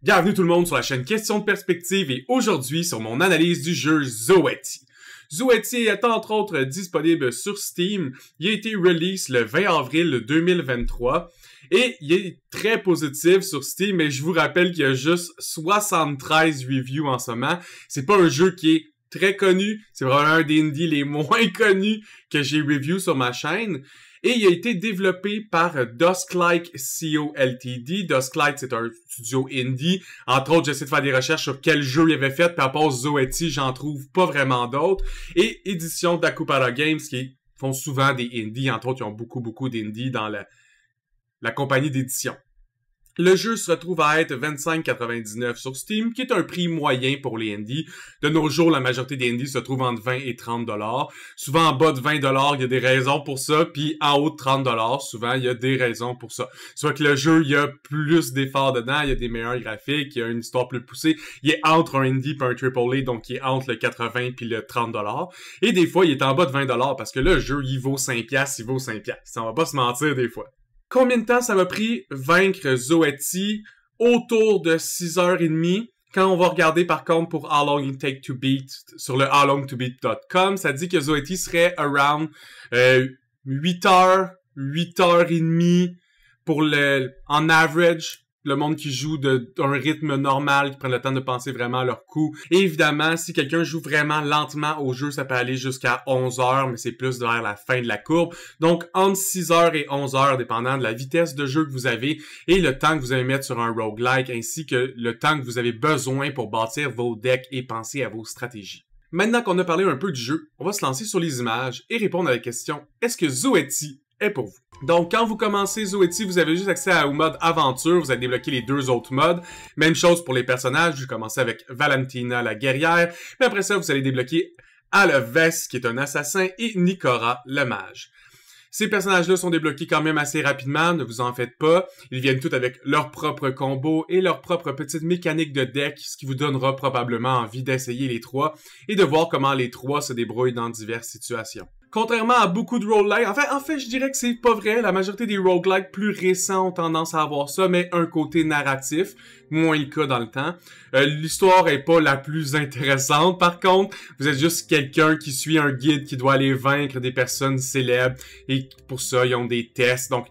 Bienvenue tout le monde sur la chaîne Question de Perspective et aujourd'hui sur mon analyse du jeu Zoetis. Zoetis est entre autres disponible sur Steam. Il a été release le 20 avril 2023 et il est très positif sur Steam, mais je vous rappelle qu'il y a juste 73 reviews en ce moment. C'est pas un jeu qui est très connu, c'est vraiment un des indies les moins connus que j'ai review sur ma chaîne. Et il a été développé par Dusklight Co. Ltd. Dusklight, c'est un studio indie. Entre autres, j'essaie de faire des recherches sur quel jeu il avait fait, puis à part Zoetis, j'en trouve pas vraiment d'autres. Et édition d'Akupara Games, qui font souvent des indies. Entre autres, ils ont beaucoup d'indies dans la compagnie d'édition. Le jeu se retrouve à être 25,99 sur Steam, qui est un prix moyen pour les indies. De nos jours, la majorité des indies se trouvent entre 20 et 30 $. Souvent, en bas de 20 $, il y a des raisons pour ça, puis en haut de 30 $, souvent, il y a des raisons pour ça. Soit que le jeu, il y a plus d'efforts dedans, il y a des meilleurs graphiques, il y a une histoire plus poussée. Il est entre un indie et un AAA, donc il est entre le 80 puis le 30 $. Et des fois, il est en bas de 20 $, parce que le jeu, il vaut 5 $, il vaut 5 $. On va pas se mentir des fois. Combien de temps ça m'a pris vaincre Zoetis? Autour de 6h30. Quand on va regarder par contre pour How Long It Take to Beat sur le howlongtobeat.com, ça dit que Zoetis serait around 8h, 8h30 pour en average. Le monde qui joue d'un rythme normal, qui prennent le temps de penser vraiment à leur coup. Et évidemment, si quelqu'un joue vraiment lentement au jeu, ça peut aller jusqu'à 11h, mais c'est plus vers la fin de la courbe. Donc, entre 6h et 11h, dépendant de la vitesse de jeu que vous avez et le temps que vous allez mettre sur un roguelike, ainsi que le temps que vous avez besoin pour bâtir vos decks et penser à vos stratégies. Maintenant qu'on a parlé un peu du jeu, on va se lancer sur les images et répondre à la question, est-ce que Zoetis est pour vous? Donc, quand vous commencez Zoetis, vous avez juste accès au mode aventure. Vous allez débloquer les deux autres modes. Même chose pour les personnages. Vous commencez avec Valentina, la guerrière. Mais après ça, vous allez débloquer Alves, qui est un assassin, et Nikora, le mage. Ces personnages-là sont débloqués quand même assez rapidement, ne vous en faites pas. Ils viennent tous avec leur propre combo et leur propre petite mécanique de deck, ce qui vous donnera probablement envie d'essayer les trois et de voir comment les trois se débrouillent dans diverses situations. Contrairement à beaucoup de roguelikes, en fait, je dirais que c'est pas vrai. La majorité des roguelikes plus récents ont tendance à avoir ça, mais un côté narratif, moins le cas dans le temps. L'histoire est pas la plus intéressante. Par contre, vous êtes juste quelqu'un qui suit un guide qui doit aller vaincre des personnes célèbres et pour ça, ils ont des tests. Donc,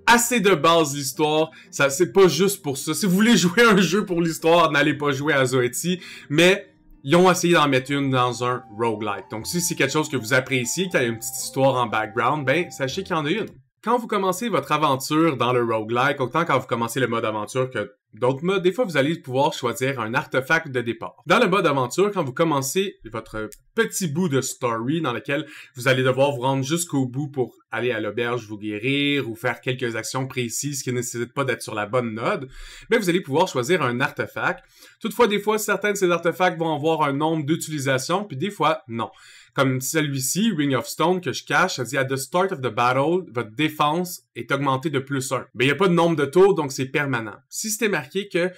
assez de base l'histoire, ça c'est pas juste pour ça. Si vous voulez jouer un jeu pour l'histoire, n'allez pas jouer à Zoetis, mais ils ont essayé d'en mettre une dans un roguelike. Donc si c'est quelque chose que vous appréciez, qu'il y a une petite histoire en background, ben sachez qu'il y en a une. Quand vous commencez votre aventure dans le roguelike, autant quand vous commencez le mode aventure que d'autres modes, des fois vous allez pouvoir choisir un artefact de départ. Dans le mode aventure, quand vous commencez votre petit bout de story dans lequel vous allez devoir vous rendre jusqu'au bout pour aller à l'auberge vous guérir ou faire quelques actions précises qui ne nécessitent pas d'être sur la bonne node, mais vous allez pouvoir choisir un artefact. Toutefois, des fois, certains de ces artefacts vont avoir un nombre d'utilisations, puis des fois, non. Comme celui-ci, Ring of Stone, que je cache, ça dit « At the start of the battle, votre défense est augmentée de +1 ». Mais il n'y a pas de nombre de tours, donc c'est permanent. Si c'était marqué que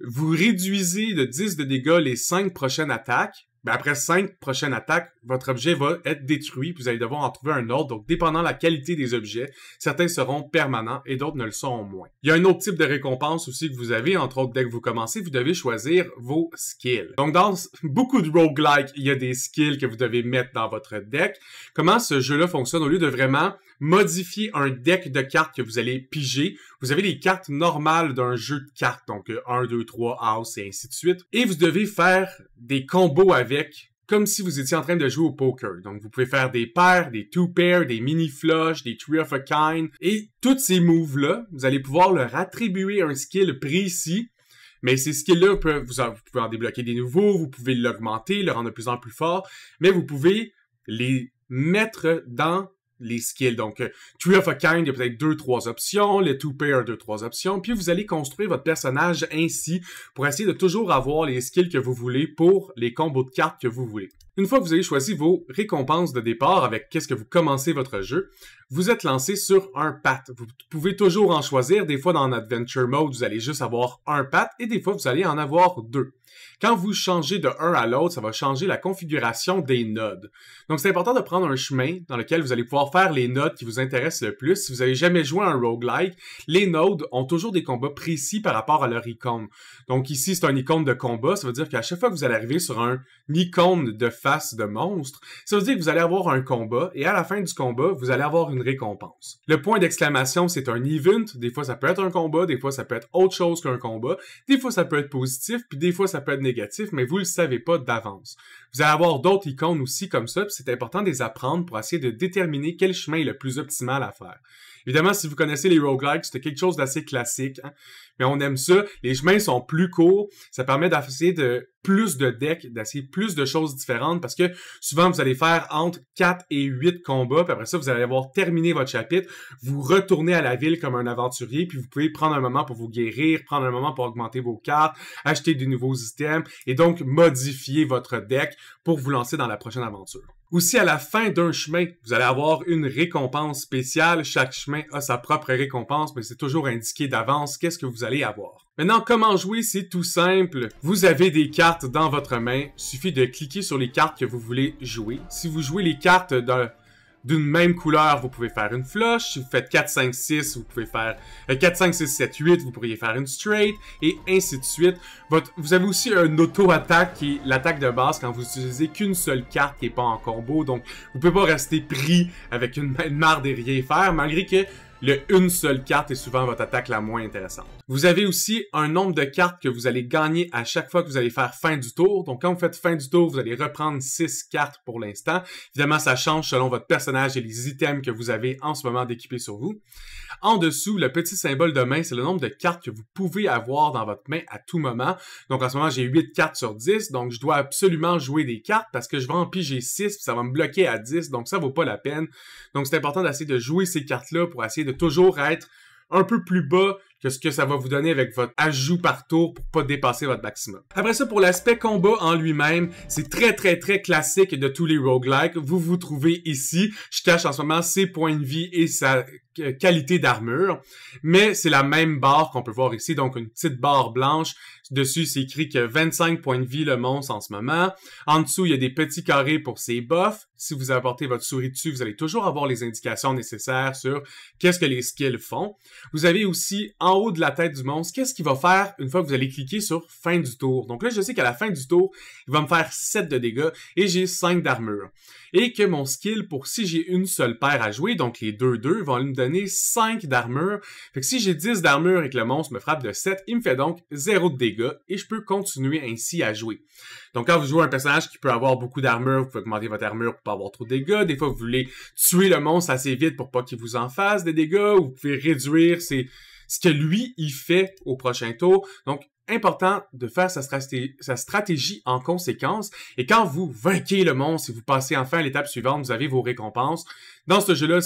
vous réduisez de 10 de dégâts les 5 prochaines attaques, ben après 5 prochaines attaques, votre objet va être détruit, puis vous allez devoir en trouver un autre. Donc, dépendant de la qualité des objets, certains seront permanents et d'autres ne le seront moins. Il y a un autre type de récompense aussi que vous avez, entre autres, dès que vous commencez, vous devez choisir vos skills. Donc, dans beaucoup de roguelikes, il y a des skills que vous devez mettre dans votre deck. Comment ce jeu-là fonctionne? Au lieu de vraiment modifier un deck de cartes que vous allez piger, vous avez les cartes normales d'un jeu de cartes, donc 1, 2, 3, house et ainsi de suite, et vous devez faire des combos avec, comme si vous étiez en train de jouer au poker. Donc vous pouvez faire des paires, des two pairs, des mini flush, des three of a kind, et tous ces moves-là, vous allez pouvoir leur attribuer un skill précis. Mais ces skills-là, vous pouvez en débloquer des nouveaux, vous pouvez l'augmenter, le rendre de plus en plus fort, mais vous pouvez les mettre dans les skills. Donc, Tree of a Kind, il y a peut-être 2-3 options, le Two Pair, 2-3 options, puis vous allez construire votre personnage ainsi pour essayer de toujours avoir les skills que vous voulez pour les combos de cartes que vous voulez. Une fois que vous avez choisi vos récompenses de départ avec qu'est-ce que vous commencez votre jeu, vous êtes lancé sur un path. Vous pouvez toujours en choisir. Des fois, dans Adventure Mode, vous allez juste avoir un path et des fois, vous allez en avoir deux. Quand vous changez de un à l'autre, ça va changer la configuration des nodes. Donc, c'est important de prendre un chemin dans lequel vous allez pouvoir faire les nodes qui vous intéressent le plus. Si vous avez jamais joué à un roguelike, les nodes ont toujours des combats précis par rapport à leur icône. Donc, ici, c'est un icône de combat. Ça veut dire qu'à chaque fois que vous allez arriver sur un icône de face de monstre, ça veut dire que vous allez avoir un combat et à la fin du combat, vous allez avoir une récompense. Le point d'exclamation, c'est un event. Des fois, ça peut être un combat. Des fois, ça peut être autre chose qu'un combat. Des fois, ça peut être positif. Puis des fois, ça peut être négatif, mais vous le savez pas d'avance. Vous allez avoir d'autres icônes aussi comme ça, puis c'est important de les apprendre pour essayer de déterminer quel chemin est le plus optimal à faire. Évidemment, si vous connaissez les roguelikes, c'est quelque chose d'assez classique, hein? Mais on aime ça. Les chemins sont plus courts. Ça permet d'essayer de plus de decks, d'essayer plus de choses différentes parce que souvent, vous allez faire entre 4 et 8 combats. Puis après ça, vous allez avoir terminé votre chapitre. Vous retournez à la ville comme un aventurier. Puis vous pouvez prendre un moment pour vous guérir, prendre un moment pour augmenter vos cartes, acheter de nouveaux items et donc modifier votre deck pour vous lancer dans la prochaine aventure. Aussi, à la fin d'un chemin, vous allez avoir une récompense spéciale. Chaque chemin a sa propre récompense, mais c'est toujours indiqué d'avance qu'est-ce que vous allez avoir. Maintenant, comment jouer? C'est tout simple. Vous avez des cartes dans votre main. Il suffit de cliquer sur les cartes que vous voulez jouer. Si vous jouez les cartes d'une même couleur, vous pouvez faire une flush. Si vous faites 4, 5, 6, vous pouvez faire 4, 5, 6, 7, 8, vous pourriez faire une straight, et ainsi de suite. Vous avez aussi un auto-attaque qui est l'attaque de base quand vous utilisez qu'une seule carte qui n'est pas en combo. Donc, vous ne pouvez pas rester pris avec une marde et rien faire, malgré que une seule carte est souvent votre attaque la moins intéressante. Vous avez aussi un nombre de cartes que vous allez gagner à chaque fois que vous allez faire fin du tour. Donc, quand vous faites fin du tour, vous allez reprendre 6 cartes pour l'instant. Évidemment, ça change selon votre personnage et les items que vous avez en ce moment d'équiper sur vous. En dessous, le petit symbole de main, c'est le nombre de cartes que vous pouvez avoir dans votre main à tout moment. Donc, en ce moment, j'ai 8 cartes sur 10. Donc, je dois absolument jouer des cartes parce que je vais en piger 6 puis ça va me bloquer à 10. Donc, ça vaut pas la peine. Donc, c'est important d'essayer de jouer ces cartes-là pour essayer de toujours être un peu plus bas que ce que ça va vous donner avec votre ajout par tour pour pas dépasser votre maximum. Après ça, pour l'aspect combat en lui-même, c'est très classique de tous les roguelikes. Vous vous trouvez ici. Je cache en ce moment ses points de vie et sa qualité d'armure. Mais c'est la même barre qu'on peut voir ici. Donc, une petite barre blanche. Dessus, c'est écrit que 25 points de vie le monstre en ce moment. En dessous, il y a des petits carrés pour ses buffs. Si vous apportez votre souris dessus, vous allez toujours avoir les indications nécessaires sur qu'est-ce que les skills font. Vous avez aussi en haut de la tête du monstre, qu'est-ce qu'il va faire une fois que vous allez cliquer sur fin du tour. Donc là, je sais qu'à la fin du tour, il va me faire 7 de dégâts et j'ai 5 d'armure. Et que mon skill, pour si j'ai une seule paire à jouer, donc les 2-2, vont me donner 5 d'armure. Fait que si j'ai 10 d'armure et que le monstre me frappe de 7, il me fait donc 0 de dégâts et je peux continuer ainsi à jouer. Donc quand vous jouez un personnage qui peut avoir beaucoup d'armure, vous pouvez augmenter votre armure pour pas avoir trop de dégâts. Des fois, vous voulez tuer le monstre assez vite pour pas qu'il vous en fasse des dégâts, ou vous pouvez réduire ce que lui, il fait au prochain tour. Donc, important de faire sa stratégie en conséquence. Et quand vous vainquez le monstre et vous passez enfin à l'étape suivante, vous avez vos récompenses. Dans ce jeu-là,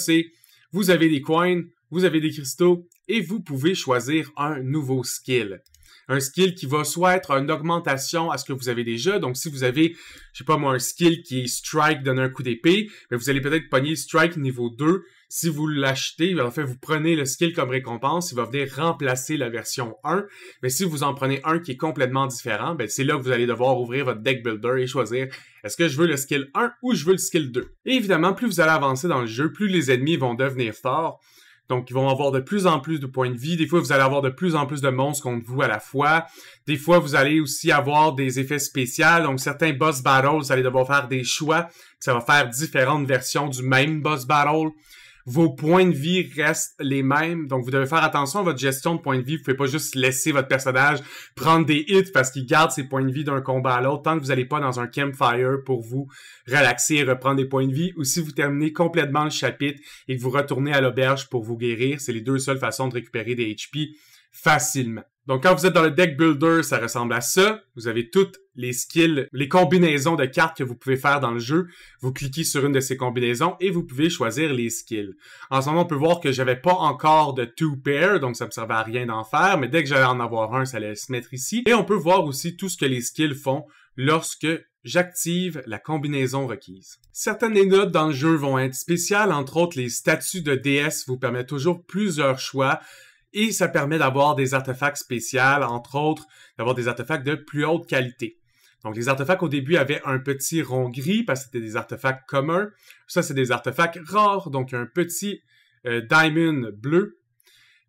vous avez des coins, vous avez des cristaux et vous pouvez choisir un nouveau skill. Un skill qui va soit être une augmentation à ce que vous avez déjà. Donc, si vous avez, je sais pas moi, un skill qui est Strike, donne un coup d'épée, mais vous allez peut-être pogner Strike niveau 2. Si vous l'achetez, en fait, vous prenez le skill comme récompense, il va venir remplacer la version 1. Mais si vous en prenez un qui est complètement différent, ben c'est là que vous allez devoir ouvrir votre deck builder et choisir est-ce que je veux le skill 1 ou je veux le skill 2. Et évidemment, plus vous allez avancer dans le jeu, plus les ennemis vont devenir forts. Donc, ils vont avoir de plus en plus de points de vie. Des fois, vous allez avoir de plus en plus de monstres contre vous à la fois. Des fois, vous allez aussi avoir des effets spéciaux. Donc, certains boss battles, vous allez devoir faire des choix. Ça va faire différentes versions du même boss battle. Vos points de vie restent les mêmes. Donc, vous devez faire attention à votre gestion de points de vie. Vous pouvez pas juste laisser votre personnage prendre des hits parce qu'il garde ses points de vie d'un combat à l'autre tant que vous n'allez pas dans un campfire pour vous relaxer et reprendre des points de vie. Ou si vous terminez complètement le chapitre et que vous retournez à l'auberge pour vous guérir, c'est les deux seules façons de récupérer des HP facilement. Donc, quand vous êtes dans le deck builder, ça ressemble à ça. Vous avez toutes les skills, les combinaisons de cartes que vous pouvez faire dans le jeu. Vous cliquez sur une de ces combinaisons et vous pouvez choisir les skills. En ce moment, on peut voir que j'avais pas encore de 2-pair, donc ça me servait à rien d'en faire, mais dès que j'allais en avoir un, ça allait se mettre ici. Et on peut voir aussi tout ce que les skills font lorsque j'active la combinaison requise. Certaines des notes dans le jeu vont être spéciales, entre autres les statues de déesses vous permettent toujours plusieurs choix et ça permet d'avoir des artefacts spéciaux, entre autres d'avoir des artefacts de plus haute qualité. Donc les artefacts au début avaient un petit rond gris parce que c'était des artefacts communs. Ça c'est des artefacts rares, donc un petit diamond bleu.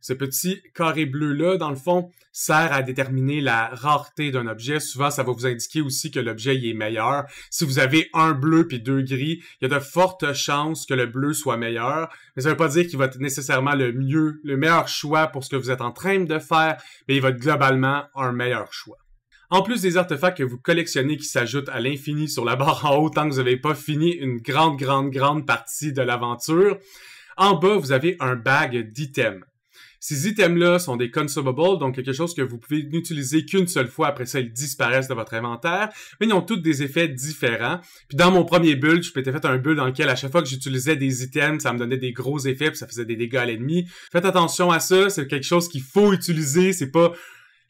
Ce petit carré bleu-là, dans le fond, sert à déterminer la rareté d'un objet. Souvent, ça va vous indiquer aussi que l'objet est meilleur. Si vous avez un bleu puis deux gris, il y a de fortes chances que le bleu soit meilleur. Mais ça ne veut pas dire qu'il va être nécessairement le meilleur choix pour ce que vous êtes en train de faire, mais il va être globalement un meilleur choix. En plus des artefacts que vous collectionnez qui s'ajoutent à l'infini sur la barre en haut tant que vous n'avez pas fini une grande partie de l'aventure, en bas, vous avez un bag d'items. Ces items-là sont des consumables, donc quelque chose que vous pouvez n'utiliser qu'une seule fois, après ça, ils disparaissent de votre inventaire, mais ils ont tous des effets différents. Puis dans mon premier build, je m'étais fait un build dans lequel à chaque fois que j'utilisais des items, ça me donnait des gros effets, puis ça faisait des dégâts à l'ennemi. Faites attention à ça, c'est quelque chose qu'il faut utiliser, c'est pas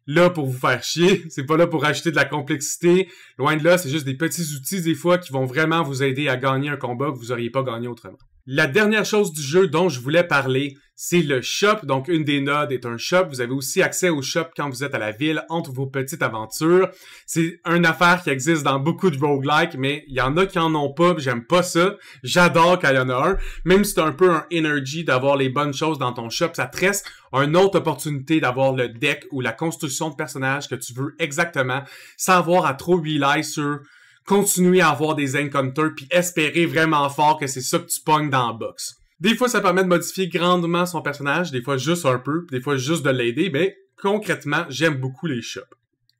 là pour vous faire chier, c'est pas là pour ajouter de la complexité. Loin de là, c'est juste des petits outils des fois qui vont vraiment vous aider à gagner un combat que vous auriez pas gagné autrement. La dernière chose du jeu dont je voulais parler, c'est le shop. Donc, une des nodes est un shop. Vous avez aussi accès au shop quand vous êtes à la ville, entre vos petites aventures. C'est une affaire qui existe dans beaucoup de roguelikes, mais il y en a qui en ont pas, j'aime pas ça. J'adore quand il y en a un. Même si c'est un peu un energy d'avoir les bonnes choses dans ton shop, ça te reste une autre opportunité d'avoir le deck ou la construction de personnages que tu veux exactement, sans avoir à trop rely sur continuer à avoir des encounters puis espérer vraiment fort que c'est ça que tu pognes dans la box. Des fois, ça permet de modifier grandement son personnage, des fois juste un peu, des fois juste de l'aider, mais concrètement, j'aime beaucoup les shops.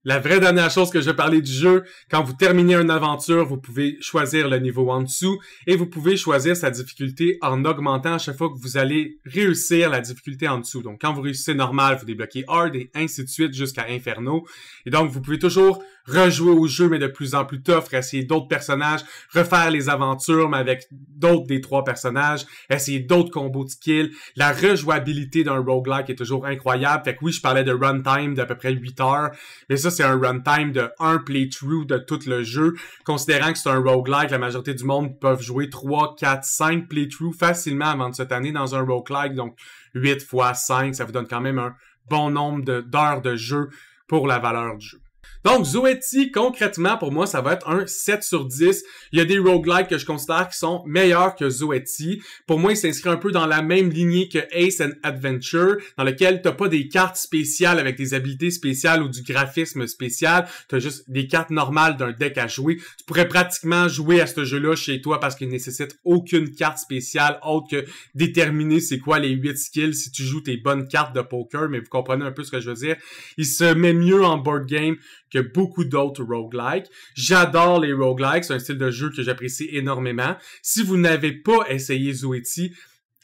La vraie dernière chose que je vais parler du jeu, quand vous terminez une aventure, vous pouvez choisir le niveau en dessous et vous pouvez choisir sa difficulté en augmentant à chaque fois que vous allez réussir la difficulté en dessous. Donc, quand vous réussissez normal, vous débloquez hard et ainsi de suite jusqu'à inferno. Et donc, vous pouvez toujours rejouer au jeu, mais de plus en plus tough, essayer d'autres personnages, refaire les aventures, mais avec d'autres des trois personnages, essayer d'autres combos de skills. La rejouabilité d'un roguelike est toujours incroyable. Fait que oui, je parlais de runtime d'à peu près 8 heures, mais ça, c'est un runtime de un playthrough de tout le jeu. Considérant que c'est un roguelike, la majorité du monde peuvent jouer 3, 4, 5 playthroughs facilement avant de se tanner dans un roguelike. Donc, 8 fois 5, ça vous donne quand même un bon nombre d'heures de jeu pour la valeur du jeu. Donc, Zoetti, concrètement, pour moi, ça va être un 7 sur 10. Il y a des roguelikes que je considère qui sont meilleurs que Zoetti. Pour moi, il s'inscrit un peu dans la même lignée que Ace and Adventure, dans lequel t'as pas des cartes spéciales avec des habilités spéciales ou du graphisme spécial. T'as juste des cartes normales d'un deck à jouer. Tu pourrais pratiquement jouer à ce jeu-là chez toi parce qu'il ne nécessite aucune carte spéciale autre que déterminer c'est quoi les 8 skills si tu joues tes bonnes cartes de poker, mais vous comprenez un peu ce que je veux dire. Il se met mieux en board game que beaucoup d'autres roguelikes. J'adore les roguelikes, c'est un style de jeu que j'apprécie énormément. Si vous n'avez pas essayé Zoetti,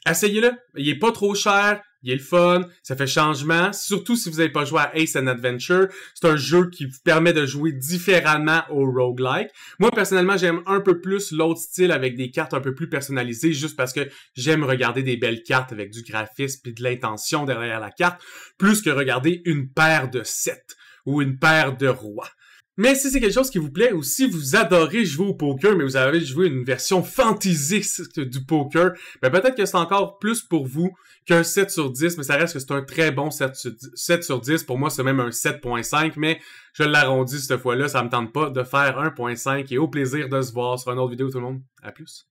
essayez-le. Il est pas trop cher, il est le fun, ça fait changement. Surtout si vous n'avez pas joué à Ace and Adventure, c'est un jeu qui vous permet de jouer différemment au roguelike. Moi, personnellement, j'aime un peu plus l'autre style avec des cartes un peu plus personnalisées, juste parce que j'aime regarder des belles cartes avec du graphisme et de l'intention derrière la carte, plus que regarder une paire de 7 ou une paire de rois. Mais si c'est quelque chose qui vous plaît, ou si vous adorez jouer au poker, mais vous avez joué une version fantaisiste du poker, ben peut-être que c'est encore plus pour vous qu'un 7 sur 10, mais ça reste que c'est un très bon 7 sur 10. Pour moi, c'est même un 7.5, mais je l'arrondis cette fois-là, ça me tente pas de faire 1.5, et au plaisir de se voir sur une autre vidéo tout le monde. À plus!